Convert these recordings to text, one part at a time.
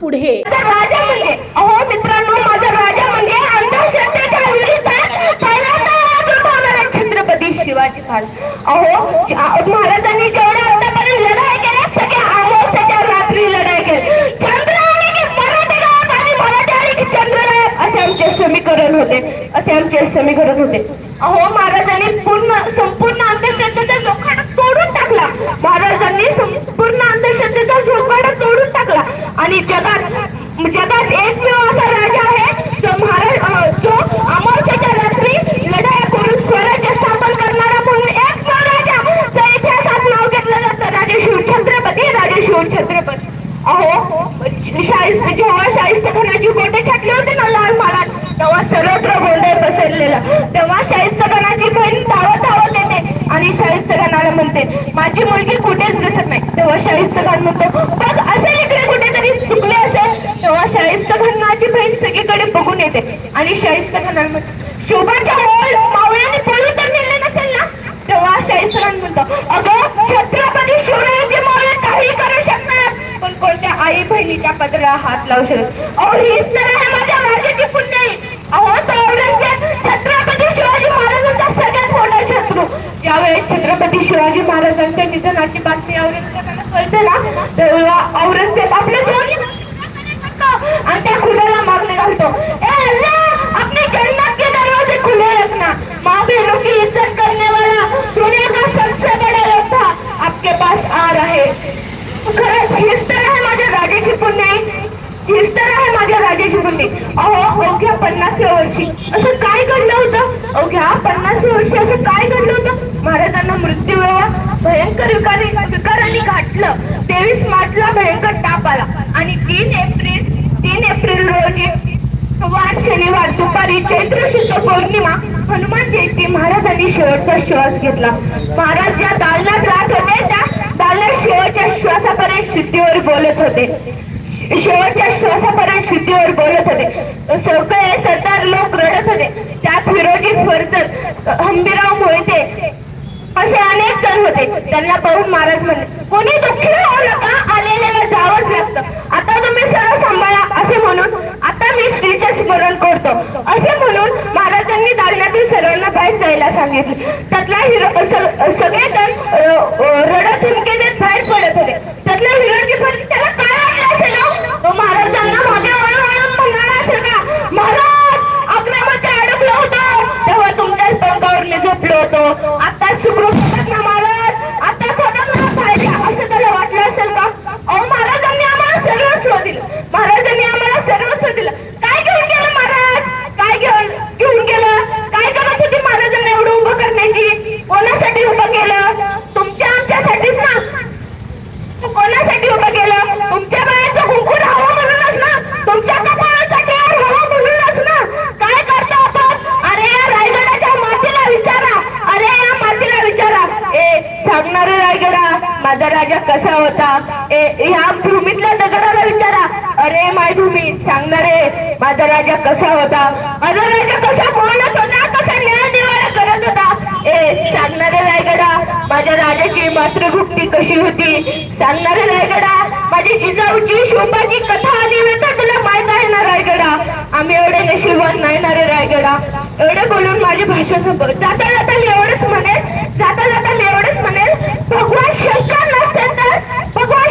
पुढे. राजा म्हणजे अहो मित्रांनो, माझा राजा म्हणजे अंधश्रद्धेच्या विरोधात पहिल्यांदा आवाज उठवणारा छत्रपती शिवाजी महाराज. अहो महाराजांनी जेवढ्या आतापर्यंत लढाई केल्या सगळ्या अमावस्येच्या रात्री लढाई केली. चंद्र आले की मराठी गायब आणि मराठी आले की चंद्र गायब असे आमचे समीकरण होते. अहो महाराजांनी संपूर्ण अंधश्रद्धेचा जोखाडा तोडून टाकला. महाराजांनी संपूर्ण अंधश्रद्धेचा जोखाडा तोडून टाकला आणि जगात एकमेव असा राजा आहे जो अमावस्येच्या रात्री लढाई करून स्वराज्य स्थापन करणारा म्हणून एकमेव राजा इतिहासात नाव घेतलं जातं, राजे शिवछत्रपती. अहो जेव्हा शाहिस्तेखानाची गोटे छाटले होते ना लाल महालात, तेव्हा सर्वत्र गोंधळ पसरलेला. तेव्हा शाहिस्तेखानाची बहीण धावत येते आणि शाहिस्तेखानाला म्हणते माझी मुलगी कुठेच दिसत नाही. तेव्हा शाहिस्तेखान म्हणतो बघ असेल इकडे कुठेतरी चुकले असेल. तेव्हा शाहिस्तेखानाची बहीण सगळीकडे बघून येते आणि शाहिस्तेखानाला म्हणते शोभाच्या मावळ्याने पळून तर नेले नसेल ना. तेव्हा शाहिस्तेखान म्हणतो अगं छत्रपती शिवरायांचे मावळे काही करू शकणार पण कोणत्या आई बहिणीच्या पदराला हात लावू शकत. अहो हीच तर आहे माझ्या राजाची पुण्याई. अहो तो औरंगजेब छत्रपती शिवाजी महाराजांचा सगळ्यात मोठा शत्रू. ज्यावेळेस छत्रपती शिवाजी महाराजांच्या निधनाची बातमी औरंगजेबाला कळते ना, तेव्हा औरंगजेब आपले दोन्ही आणि त्या खुल्याला मागणी घालतो, ए अल्लाह अपने जन्नत के दरवाजे खुले रखना, माँ बहनों की इज्जत करने वाला दुनिया का सबसे बड़ा योद्धा आपके पास आ रहे. खरंच हीच तर आहे माझ्या राजाची पुण्याई. अहो अवघ्या 50व्या वर्षी असं काय घडलं होतं? अवघ्या 50व्या वर्षी असं काय घडलं होतं? महाराजांना मृत्यू भयंकर विकाराने गाठलं. 23 मार्चला भयंकर ताप आला आणि 3 एप्रिल रोजी वार शनिवार दुपारी चैत्र शुद्ध पौर्णिमा हनुमान जयंती महाराजांनी शेवटचा श्वास घेतला. महाराज ज्या दालनात राहत होते त्या दालनात शेवटच्या श्वासापर्यंत शुद्धीवर बोलत होते. सगळे सरदार लोक रडत होते. त्यात हिरोजी फर्जद, हंबीराव मोहिते असे अनेक जण होते. त्यांना पाहून महाराज म्हणले कोणी दुःखी होऊ नका, आलेल्याला जावंच लागतं. आता तुम्ही सर्व सांभाळा असे म्हणून आता मी श्रीचे स्मरण करतो असे म्हणून महाराजांनी दालनातील सर्वांना बाहेर जायला सांगितले. त्यातला सगळेजण रडत हिमके देत बाहेर पडत होते. त्यातला हिरोजी फर्जद त्याला काय वाटलं असेल? तो महाराजांना मागे वळून म्हणाला असेल का महाराज अग्नीमध्ये अडकलो होतो तेव्हा तुमच्याच पंखावर मी झोपलो होतो, आता सुखरूप होतात ना महाराज, आता होतात ना फायदा असं त्याला वाटलं असेल का? अहो महाराजांनी आम्हाला सर्वस्व दिलं. काय घेऊन गेलं महाराज? काय घेऊन गेलं? काय गरज होती महाराजांना एवढं उभं करण्याची? कोणासाठी उभं केलं? तुमच्या आमच्यासाठीच ना. कोणासाठी उभं केलं? तुमच्या बाळाचं कुंकू राहावं म्हणूनच ना, तुमच्या कपाळाचा टेर व्हावा म्हणूनच ना. काय करतो आपण? अरे या रायगडाच्या मातीला विचारा, सांगणारे रायगडा माझा राजा कसा होता. ह्या भूमीतल्या दगडाला विचारा, अरे मायभूमी सांगणारे माझा राजा कसा होता. माझा राजा कसा बोलत होता, कसा न्याय निवाडा करत होता. सांगणारे रायगडा माझ्या राजाची मातृभूमी कशी होती. सांगणारे रायगडा माझी जिजाऊची शोभाची कथा आणि व्यथा तुला माहित आहे ना रायगडा. आम्ही एवढे नशीबवान नाही ना रे रायगडा. एवढे बोलून माझे भाषण जाता जाता मी एवढंच म्हणेल भगवान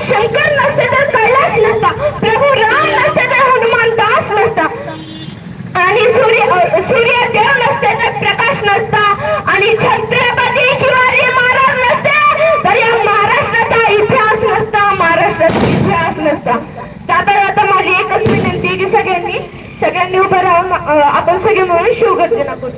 शंकर नसते तर कैलास नसता, प्रभू राम नसते तर हनुमान दास नसता, आणि सूर्य देव नसते तर प्रकाश नसता, आणि छत्रपती शिवाजी महाराज नसते तर या महाराष्ट्राचा इतिहास नसता. जाता जाता माझी एकच विनंती आहे की सगळ्यांनी उभं राहून आपण सगळे म्हणून शिवगर्जना करू.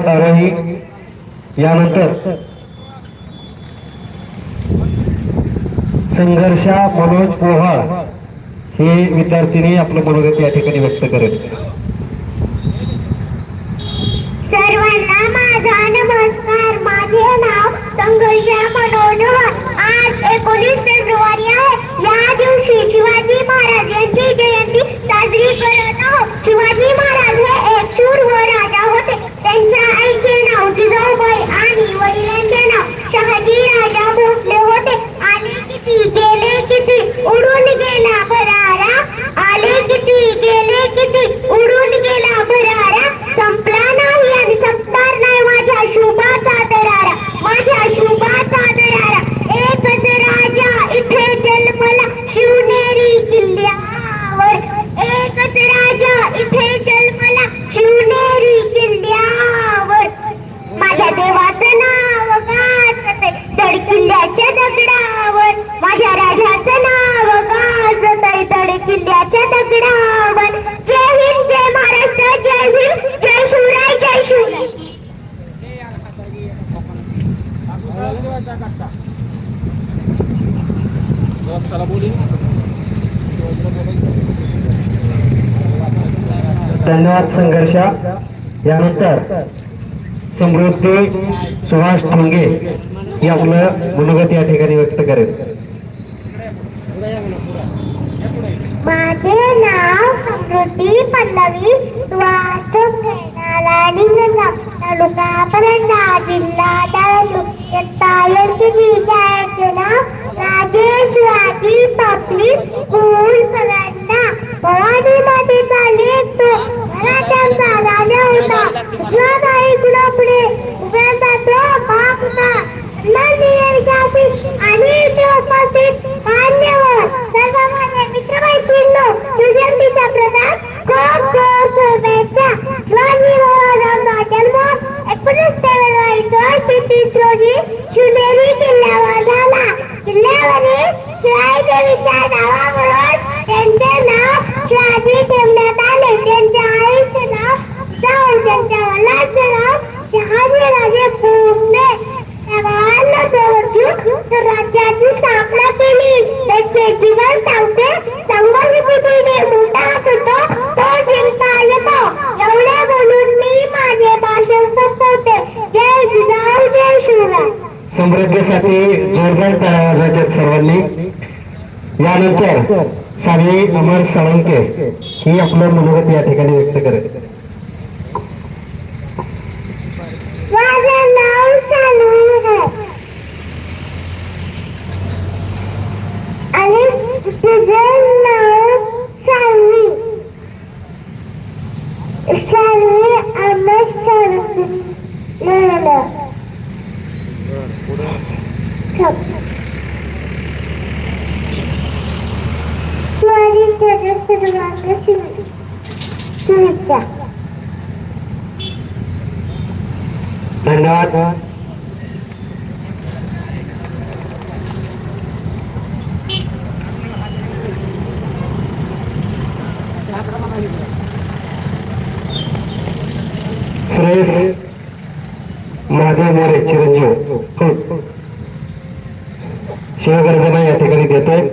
विनायक आरोही, यानंतर संघर्षा मनोज पोहाळ हे विद्यार्थिनी आपलं मनोगत या ठिकाणी व्यक्त करेल. सर्वांना माझा नमस्कार. माझे नाव संघर्षा मनोज. आज 19 फेब्रुवारी आहे. या दिवशी शिवाजी महाराज यांची जयंती साजरी करत आहोत. शिवाजी महाराज हे एक शूर व राजा होते. त्यांच्या आईचे नाव जिजाऊबाई आणि वडिलांचे नाव शहाजी राजा भोसले होते. आले किती गेले किती उडून गेला भरारा. आले किती गेले किती उडून गेला भरारा. संपला नाही आणि संपणार नाही माझ्या शुभाचा दरारा. माझ्या शुभाचा दरारा. एकच राजा इथे जन्मला शिवनेरी किल्ल्यावर. एकच राजा इथे जन्मला शिवनेरी किल्ल्यावर. माझ्या देवाचं नाव गाजतंय दड किल्ल्याच्या दगडावर. माझ्या राजाचं नाव गाजतंय दड किल्ल्याच्या दगडावर. जय हिंद, जय महाराष्ट्र, जय भीम, जय शिवराय, जय शिवराय. धन्यवाद संघर्षा. यानंतर समृद्धी सुभाष ठोंगे हे आपलं मनोगत या ठिकाणी व्यक्त करेल. माझे नाव समृद्धी पल्लवी सुभाष ठोंगे. तालुका परंडा, जिल्हा धाराशिव. इयत्ता LKG. शाळेचे नाव राजेश्वरी पब्लिक स्कूल परंडा. भवानी मातेचा लेख तो मराठ्यांचा राजा होता. शिवाबाई गुलाबडे उभ्यांचा तो बाप होता. आणि ते उपस्थित मान्यवर सर्वमान्य मित्रमैत्रिणींनो, शिवजयंतीचा प्रसाद खूप खूप शुभेच्छा. शिवाजी महाराजांचा जन्म 19 फेब्रुवारी 1630 रोजी शिवनेरी किल्ल्यावर झाला. किल्ल्यावरील शिवाई देवीच्या नावावरून त्यांचे नाव शिवाजी ठेवण्यात आले. त्यांच्या आईचे नाव जिजाऊ, त्यांच्या वडिलांचे नाव शहाजीराजे भोसले. राज्याची स्थापना केली. त्यांचे जीवन सांगते संघर्षभूमीने मोठा होतो तो जिंकता येतो. एवढे बोलून मी माझे भाषण संपवते. जय जिजाऊ, जय शिवराय. समृद्धीसाठी जोरदार टाळ्या वाजवायच्या सर्वांनी. यानंतर सावी अमर साळुंके ही आपलं मनोगत या ठिकाणी व्यक्त करेल. माझे नाव सानू आहे आणि तुझे नाव सानवी. सानवी अमर साळुंके. धन्यवाद. सुरेश महादेव मोरे चिरंजीव शिवगर्जना या ठिकाणी देतोय.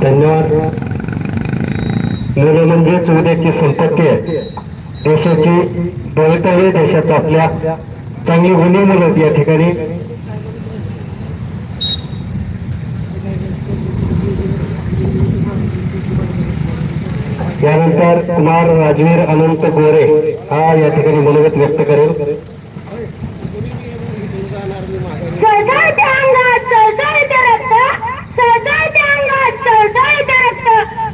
धन्यवाद. मुलं म्हणजेच उद्याची संपत्ती आहे. देशाची भवितव्य देशाच्या आपल्या चांगली गुणी मुलं या ठिकाणी. यानंतर कुमार राजवीर अनंत गोरे हा या ठिकाणी मनोगत व्यक्त करेल. सळसळत्या अंगात सळसळते रक्त, सळसळत्या अंगात सळसळते रक्त,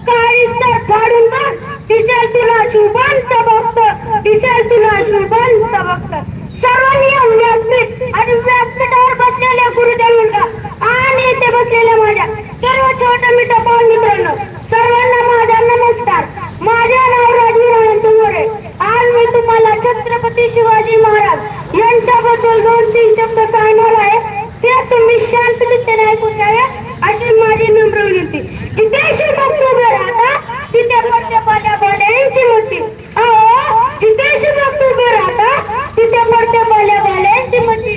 काळीस्तर फाडून बघ, दिसेल तुला शुभांत भक्त, दिसेल तुला शुभांत भक्त. सर्व नियम व्यासपीठ आणि व्यासपीठावर बसलेले गुरुदेव मुलगा आणि इथे बसलेल्या माझ्या सर्व छोट्या मिठा पाहून मित्रांनो, सर्वांना माझा नमस्कार. माझे नाव राजवीर अनंत गोरे. आज मी तुम्हाला छत्रपती शिवाजी महाराज यांच्याबद्दल 2-3 शब्द सांगणार आहे. ते तुम्ही शांततेने ऐकून घ्यावे अशी माझी नम्र विनंती. जिथे शिवभक्त उभे राहता तिथे पडते पाल्या बाल्यांची मूर्ती. अहो, जिथे शिवभक्त उभे राहता तिथे पडते पाल्या बाल्यांची मूर्ती.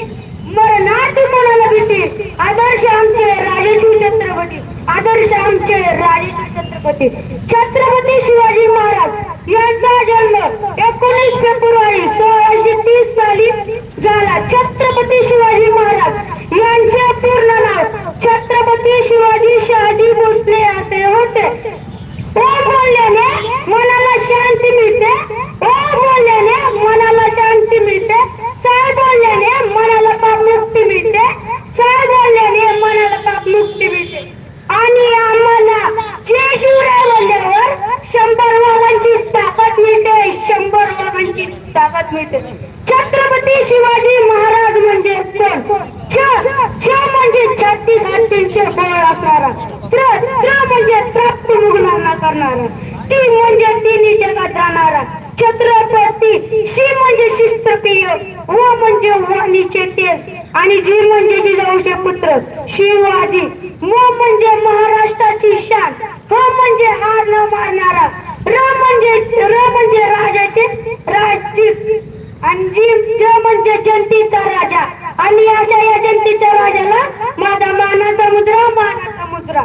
मरणाची कोणाला भीती, आदर्श आमचे राजेशिव छत्रपती, आदर्श आमचे राजेशिव छत्रपती. छत्रपती शिवाजी महाराज यांचा जन्म 19 फेब्रुवारी 1630 साली झाला. छत्रपती शिवाजी महाराज यांचे पूर्ण नाव छत्रपती शिवाजी शहाजी भोसले असे होते. ओ बोलल्याने मनाला शांती मिळते, ओ बोलल्याने मनाला शांती मिळते, साय बोलल्याने मनाला पाप मुक्ती मिळते, साय बोलल्याने मनाला पाप मुक्ती मिळते. आणि आम्हाला जय शिवराय बोलल्यावर 100 वाघांची ताकद मिळते, 100 वाघांची ताकद मिळते. छत्रपती शिवाजी महाराज म्हणजे कोण? छ म्हणजे 36 हत्तींचे बळ असणारा, त्र म्हणजे त्राप्त मुघलांना करणारा, ती म्हणजे तिन्ही जगात राहणारा छत्रपती. शी म्हणजे शिस्तप्रिय, व म्हणजे वाणीचे तेज, आणि जी म्हणजे जिजाऊचे पुत्र शिवाजी. म म्हणजे महाराष्ट्राची शान, ह म्हणजे हार न मारणारा, र म्हणजे राजाचे राज्य, आणि ज म्हणजे जनतेचा राजा. आणि अशा या जनतेच्या राजाला माझा मानाचा मुद्रा, मानाचा मुद्रा.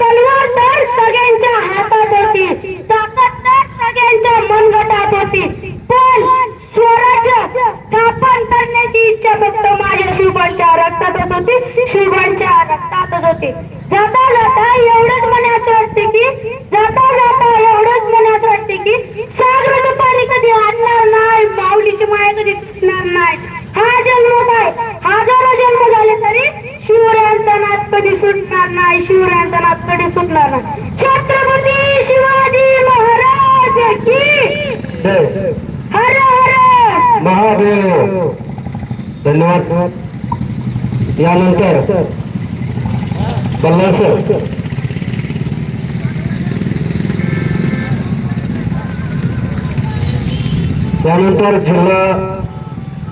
तलवार तर सगळ्यांच्या हातात होती, ताकद तर सगळ्यांच्या मनगटात होती, पण स्वराज्य स्थापन करण्याची इच्छा फक्त माझ्या शिवबांच्या रक्तातच होती, शिवबांच्या रक्तातच होती. जाता जाता एवढंच मनास वाटते की, जाता जाता एवढंच मनास वाटते की, सागराचं पाणी कधी आटणार नाही, माऊलीची माया कधी तुटणार नाही. हा जन्म काय, हजारो जन्म झाले तरी शिवरायांचा नाद कधी सुटणार नाही, शिवरायांचा नाद कधी सुटणार नाही. छत्रपती शिवाजी महाराज की हर हर महादेव. धन्यवाद. यानंतर बल्लाळ सर. यानंतर जिल्हा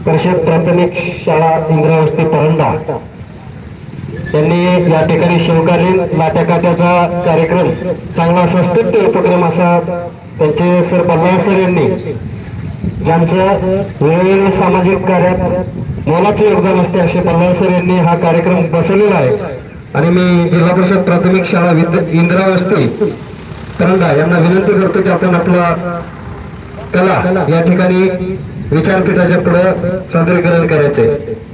परिषद प्राथमिक शाळा इंद्रावस्ती परंडा यांनी या ठिकाणी शिवकालीन लाट्याकाट्याचा कार्यक्रम, चांगला असा स्तुत्य उपक्रम असा त्यांचे सर बल्लाळ सर यांनी, ज्यांचं वेगवेगळ्या सामाजिक कार्यात मोलाचे योगदान असते असे बल्लाळ सर यांनी हा कार्यक्रम बसवलेला आहे. आणि मी जिल्हा परिषद प्राथमिक शाळा इंद्रावस्ती परंडा यांना विनंती करतो की आपण आपला कला या ठिकाणी विचारपीठाच्या पुढे सादरीकरण करायचे.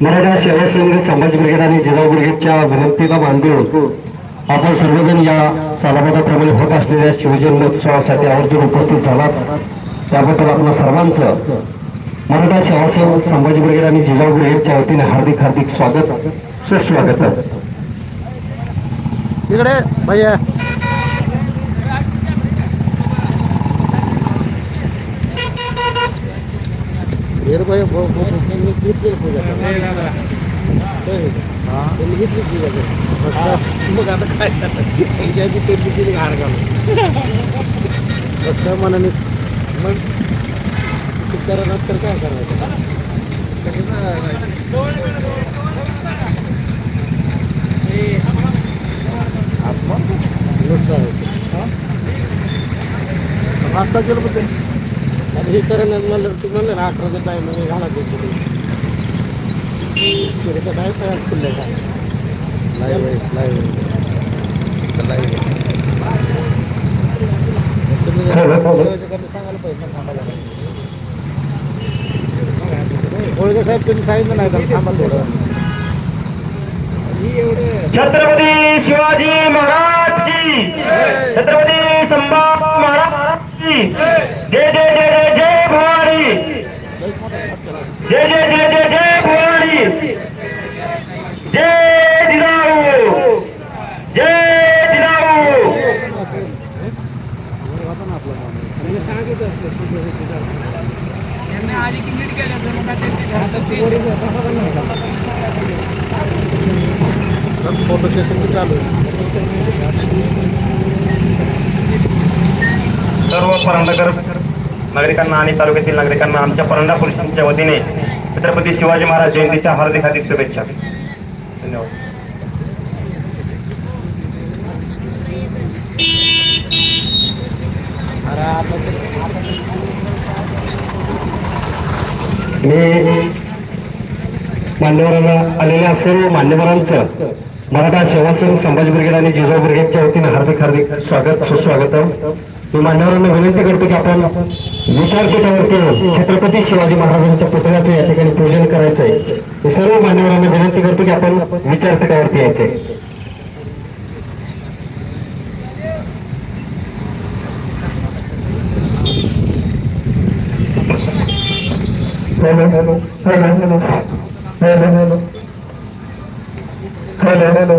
मराठा सेवा संघ संभाजी ब्रिगेड आणि जिजाऊ ब्रिगेडच्या विनंतीला मान देऊन आपण सर्वजण या सालाबादाप्रमाणे होत असलेल्या शिवजन्मोत्सवासाठी आवर्जून उपस्थित झालात त्याबद्दल आपल्या सर्वांचं मराठा सेवा संघ संभाजी ब्रिगेड आणि जिजाऊ ब्रिगेडच्या वतीने हार्दिक हार्दिक स्वागत सुस्वागत. इकडे भैया घेतली पूजा त्यांनी घेतली पूजा मग आता काय त्यांच्या आधी त्यांनी केली घाण घालून फक्त मनाने मग नंतर काय करायचं नाश्ता केलं पण ते आणि हे करायला म्हणलं तू म्हणलं ना 11चा टाईम म्हणजे घाला ते सूर्याचा टाईम तयार खुल्लं का सांगायला पैसा थांबायला होळगे साहेब तुम्ही सांगितलं नाही तर थांबा थोडं. छत्रपती शिवाजी महाराज की छत्रपती संभाजी महाराज की जय जय जय जय जय भवानी जय जय जय जय जय भवानी जय जिजाऊ जय जिजाऊ. फोटो सेशन चालू सर्व परंडाकर नागरिकांना आणि तालुक्यातील नागरिकांना आमच्या परंडा पोलिसांच्या वतीने छत्रपती शिवाजी महाराज जयंतीच्या हार्दिक हार्दिक शुभेच्छा. धन्यवाद. मी मान्यवरांना आलेल्या सर्व मान्यवरांचं मराठा सेवा संघ संभाजी ब्रिगेड आणि जिजाऊ ब्रिगेडच्या वतीने हार्दिक हार्दिक स्वागत सुस्वागत. मी मान्यवरांना विनंती करतो की आपण विचारपीठावरती छत्रपती शिवाजी महाराजांच्या पुतळ्याचं या ठिकाणी पूजन करायचंय. मी सर्व मान्यवरांना विनंती करतो की आपण विचारपीठावरती यायचंय. Hello hello hello hello hello hello hello hello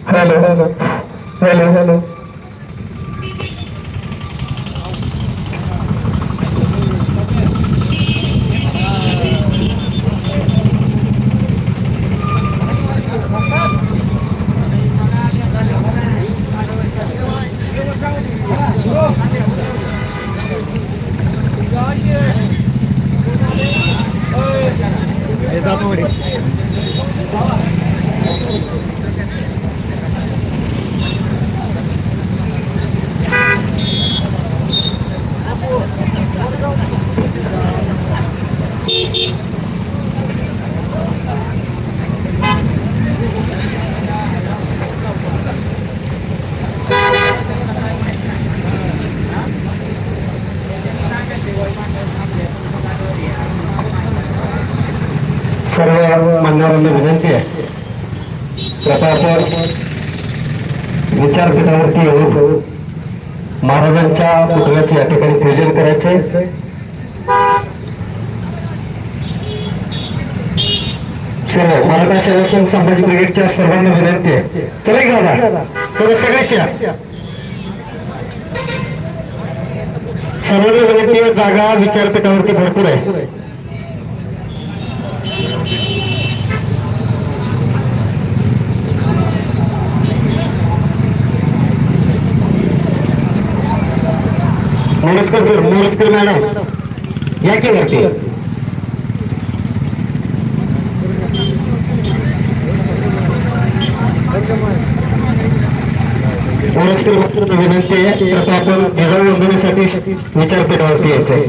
hello hello hello hello. सर्व मान्यवरांना विनंती आहे प्रथा आपण विचारपीठावरती येऊन महाराजांच्या पुतळ्याचे या ठिकाणी पूजन करायचे. सर्व मराठा सेवा संघ संभाजी ब्रिगेडच्या सर्वांना विनंती आहे. चला की दादा चला सगळ्याच्या सर्वांना विनंती आहे. जागा विचारपीठावरती भरपूर आहे. मोरजकर सर मोरजकर मॅडम या की वरती मोरजकर विनंती आहे. आता आपण जिजाऊ वंदनेसाठी विचारपीठावरती यायचंय.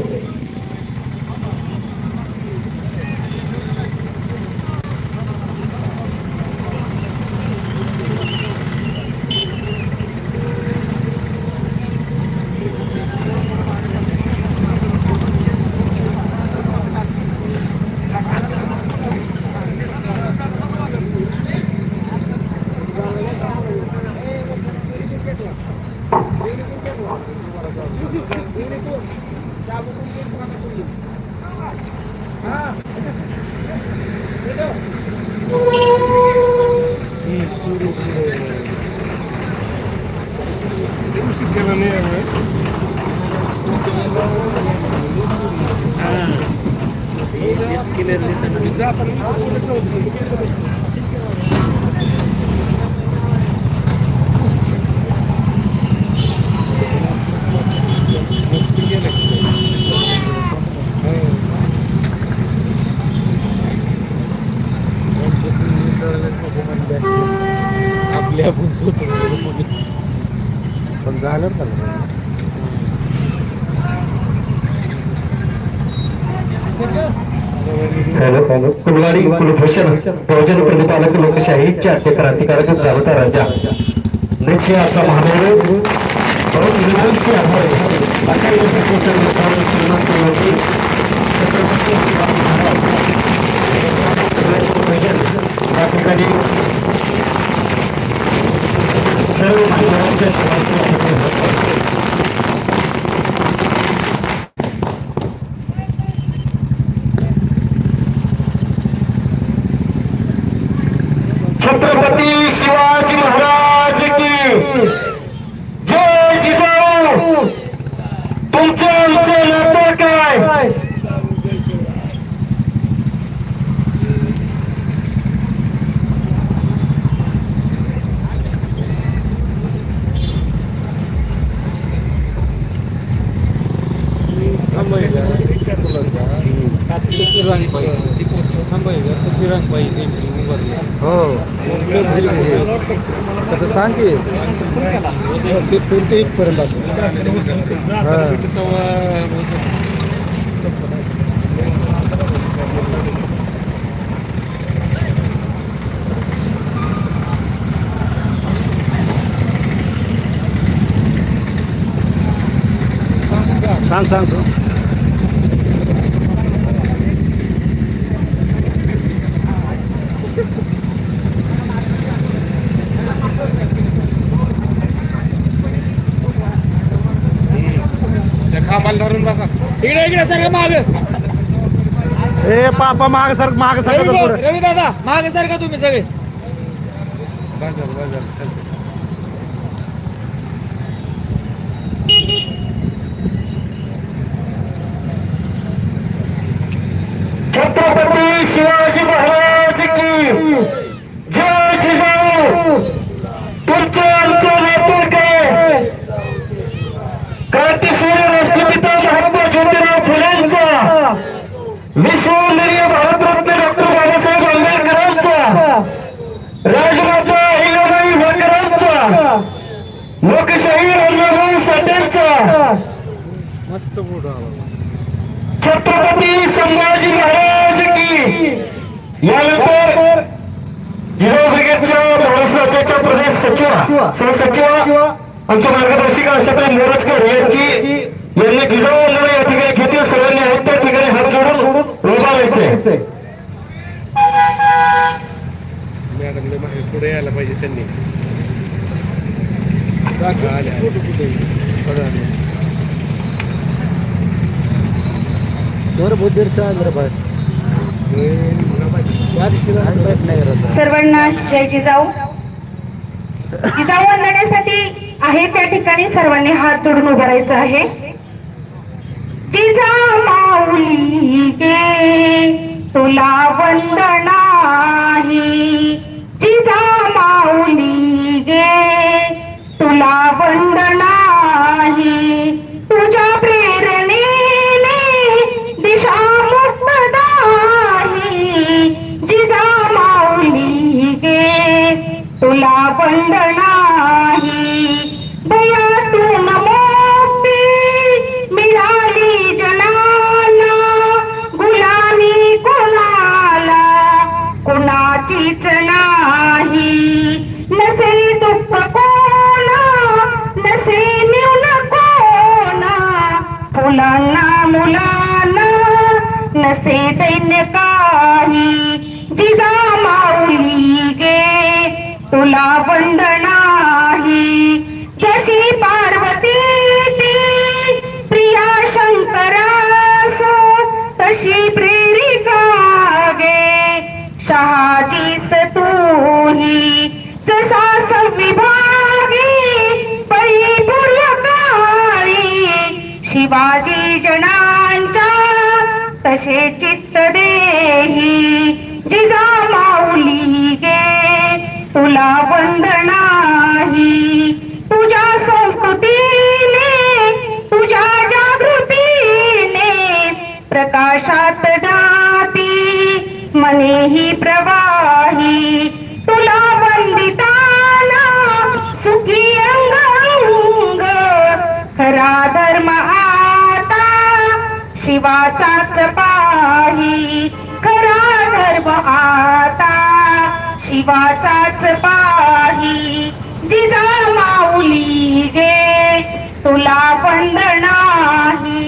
आपल्या पण झालं का कुलवाडी कुलभूषण बहुजन प्रतिपालक लोकशाहीच्या क्रांतिकारक जाणता राजा निश्चय आजचा महामेरू बहुत विनम्र आभार आहे. अशा यशस्वीच्या नेत्यावर श्रीमंत योगी छत्रपती शिवाजी महाराज या ठिकाणी सर्व मान्यवरांच्या सेवांचे छत्रपती शिवाजी महाराज की जय जिजाऊ. तुमचे आमचे नाते काय? तसं सांग की ते कोणते इथपर्यंत सांग सांग तू धरून बसा इकडे इकडे सारखं माग ए पापा माग सारखं रवी दादा माग सारखा तुम्ही सगळे छत्रपती शिवाजी महाराज की जय जिजाऊ. तुमचे आमचे नाते काय? क्रांतीसूर्य राष्ट्रपिता महात्मा ज्योतिराव फुलेंचा, विश्ववंदनीय भारतरत्न डॉक्टर बाबासाहेब आंबेडकरांचा, राजमाता अहिल्याबाई होळकरांचा, लोकशाही अण्णाभाऊ साठेंचा, मस्त फोटो आला छत्रपती संभाजी महाराज की. यानंतर जिजाऊ ब्रिगेडच्या महाराष्ट्र राज्याच्या प्रदेश सचिव सहसचिव आमच्या मार्गदर्शिका आशाताई मोरजकर यांनी जिजाऊ वंदना या ठिकाणी घेतली. सर्वांनी आहेत त्या ठिकाणी हात जोडून उभा राहायचे. मॅडमने बाहेर पुढे यायला पाहिजे त्यांनी सर्वांना जय जिजाऊ. जिजाऊ वंदनेसाठी आहे त्या ठिकाणी सर्वांनी हात जोडून उभं राहायचं आहे. जिजा माऊली गे तुला वंदना ही, जिजा माऊली गे तुला वंदना ही, तुझ्या प्रेरणेने दिशा मुक्तदाही, जिजा माऊली गे तुला वंदना ही, दयातून मुक्ती मिळाली जनाला, गुलामी कोणाला कोणाचीच नाही, नसे दुःख कोणा नसे न्यून कोणा, फुलांना मुलांना नसे दैन्य काही, जिजा माऊली गे तुला वंदना ही, जशी पार्वती ती प्रिया शंकरास तशी प्रेरिका गे असे चित्त देही जिजा माऊली गे तुला वंदनाही तुझ्या संस्कृतीने तुझ्या जागृतीने प्रकाशात दाती मनेही प्रवाही तुला वंदिताना सुखी अंग अंग खरा धर्म आता शिवाचाच पाही खरा धर्म आता शिवाचाच पाही जिजा माऊली गे तुला वंदनाही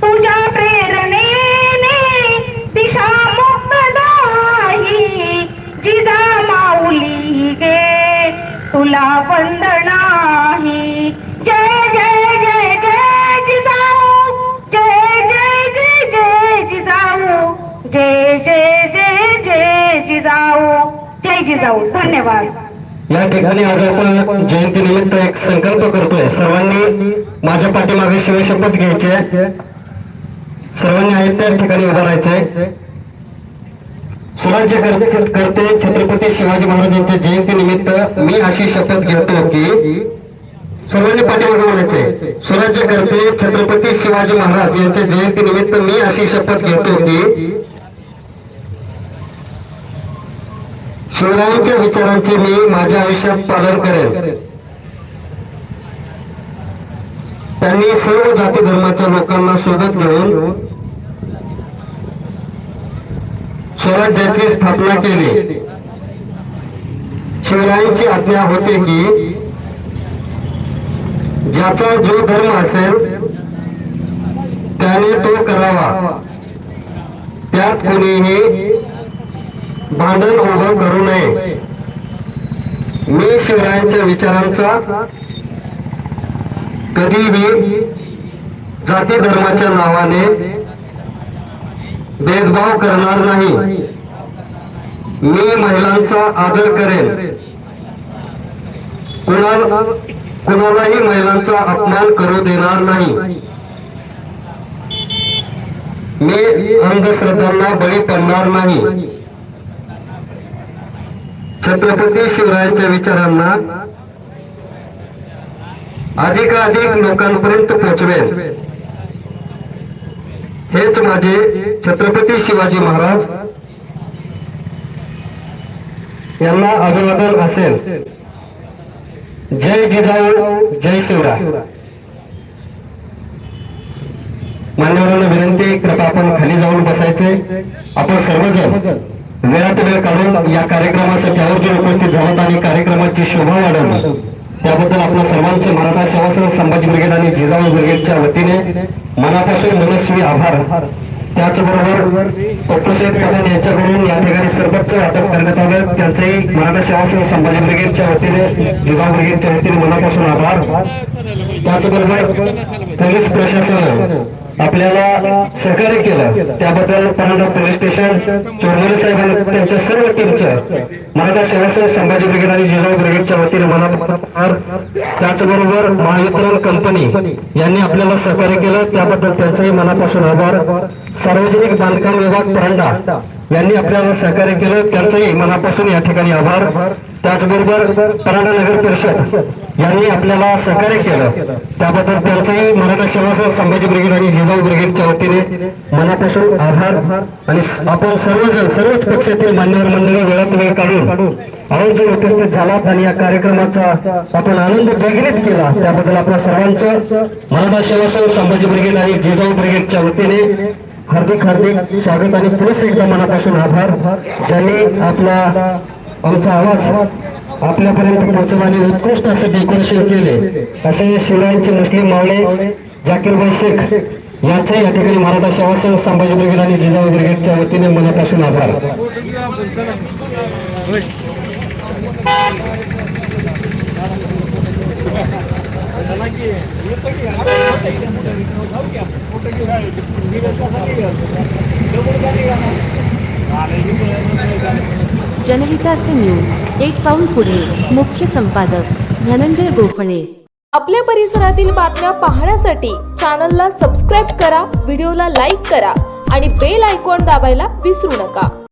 तुझ्या प्रेरणेने दिशा मुक्तदाही जिजा माऊली गे तुला वंदनाही जय जय जय जय जिजाऊ जय जय जय जय जिजाऊ जय जय जय जय जिजाऊ जय जिजाऊ. धन्यवाद. या ठिकाणी आज आपण जयंती निमित्त एक संकल्प करतोय. सर्वांनी माझ्या पाठीमागे शिवशपथ घ्यायची आहे. सर्वांनी आहेत त्याच ठिकाणी उभं राहायचंय. स्वराज्य करते छत्रपती शिवाजी महाराजांच्या जयंती निमित्त मी अशी शपथ घेतो की सर्वांनी पाठीमागे म्हणायचे. स्वराज्य करते छत्रपती शिवाजी महाराज यांच्या जयंती निमित्त मी अशी शपथ घेतो की शिवरायांच्या विचारांचे मी माझ्या आयुष्यात पालन करेन. त्यांनी सर्व जाती धर्माच्या लोकांना सोबत घेऊन स्वराज्याची स्थापना केली. शिवरायांची आज्ञा होते की ज्याचा जो धर्म असेल त्याने तो करावा, त्यात कोणीही भांडण उभं करू नये. मी शिवरायांच्या विचारांचा कधीही जाती धर्माच्या नावाने भेदभाव करणार नाही. मी महिलांचा आदर करेन. कुणालाही महिलांचा अपमान करू देणार नाही. मी अंधश्रद्धांना बळी पडणार नाही. छत्रपती शिवरायांच्या विचारांना अधिकाधिक लोकांपर्यंत पोहोचवेल. हेच माझे छत्रपती शिवाजी महाराज यांना अभिवादन असेल. जय जिजाऊ जय शिवराय. मान्यवरांना विनंती, कृपा आपण खाली जाऊन बसायचे. आपण सर्वजण वेळात वेळ काढून या कार्यक्रमासाठी आवर्जून उपस्थित झालात आणि कार्यक्रमाची शोभा वाढवली त्याबद्दल आपल्या सर्वांचे मराठा सेवा संघ संभाजी ब्रिगेड आणि जिजाऊ ब्रिगेडच्या वतीने मनापासून मनस्वी आभार. त्याचबरोबर पट्टूशेठ कदम यांच्याकडून या ठिकाणी सरबतच वाटप करण्यात आलं. त्यांचेही मराठा सेवा संघ संभाजी ब्रिगेडच्या वतीने जिजाऊ ब्रिगेडच्या वतीने मनापासून आभार. त्याचबरोबर पोलीस प्रशासनानं आपल्याला सहकार्य केलं त्याबद्दल परंडा पोलीस स्टेशन चोरमले साहेबांनी त्यांच्या सर्व टीमचं मराठा सेवा संघ संभाजी ब्रिगेड आणि जिजाऊ ब्रिगेडच्या वतीने मनापासून आभार. त्याचबरोबर महावितरण कंपनी यांनी आपल्याला सहकार्य केलं त्याबद्दल त्यांचंही मनापासून आभार. सार्वजनिक बांधकाम विभाग परंडा यांनी आपल्याला सहकार्य केलं त्यांचंही मनापासून या ठिकाणी आभार. त्याचबरोबर परंडा नगर परिषद यांनी आपल्याला सहकार्य केलं त्याबद्दल त्यांचंही मराठा सेवा संघ संभाजी ब्रिगेड आणि जिजाऊ ब्रिगेडच्या वतीने मनापासून आभार. आणि आपण सर्वजण सर्वच पक्षातील मान्यवर मंडळी वेळात वेळ काढून आवर्जून उपस्थित झालात आणि या कार्यक्रमाचा आपण आनंद द्विगुणित केला त्याबद्दल आपल्या सर्वांचं मराठा सेवा संघ संभाजी ब्रिगेड आणि जिजाऊ ब्रिगेडच्या वतीने हार्दिक स्वागत आणि पुन्हा एकदा मनापासून आभार. ज्यांनी आपला आमचा आवाज आपल्यापर्यंत पोहोचवला आणि उत्कृष्ट असे डेकोरेशन केले असे शिवरायांचे मुस्लिम मावळे जाकीरभाई शेख यांचे या ठिकाणी मराठा सेवा संघ संभाजी ब्रिगेड आणि जिजाऊ ब्रिगेडच्या वतीने मनापासून आभार. जनहितार्थ न्यूज एक पाऊल पुढे. मुख्य संपादक धनंजय गोखळे. आपल्या परिसरातील बातम्या पाहण्यासाठी चॅनलला सबस्क्राईब करा, व्हिडिओला लाईक करा आणि बेल आयकॉन दाबायला विसरू नका.